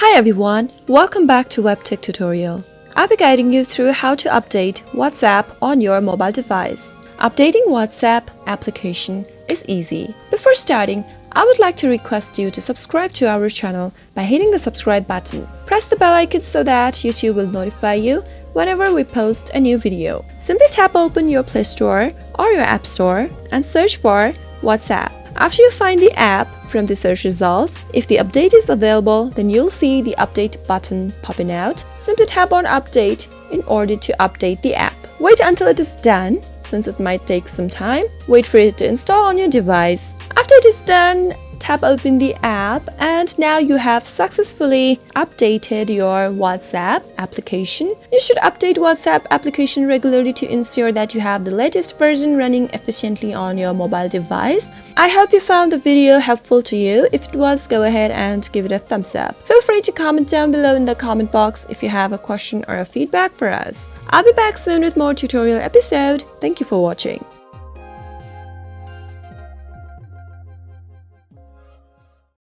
Hi everyone, welcome back to WebTech Tutorial. I'll be guiding you through how to update WhatsApp on your mobile device. Updating WhatsApp application is easy. Before starting, I would like to request you to subscribe to our channel by hitting the subscribe button. Press the bell icon so that YouTube will notify you whenever we post a new video. Simply tap open your Play Store or your App Store and search for WhatsApp. After you find the app from the search results, if the update is available, then you'll see the update button popping out. Simply tap on update in order to update the app. Wait until it is done, since it might take some time. Wait for it to install on your device. After it is done, tap open the app, and now you have successfully updated your WhatsApp application. You should update WhatsApp application regularly to ensure that you have the latest version running efficiently on your mobile device. I hope you found the video helpful to you. If it was, go ahead and give it a thumbs up. Feel free to comment down below in the comment box if you have a question or a feedback for us. I'll be back soon with more tutorial episode. Thank you for watching.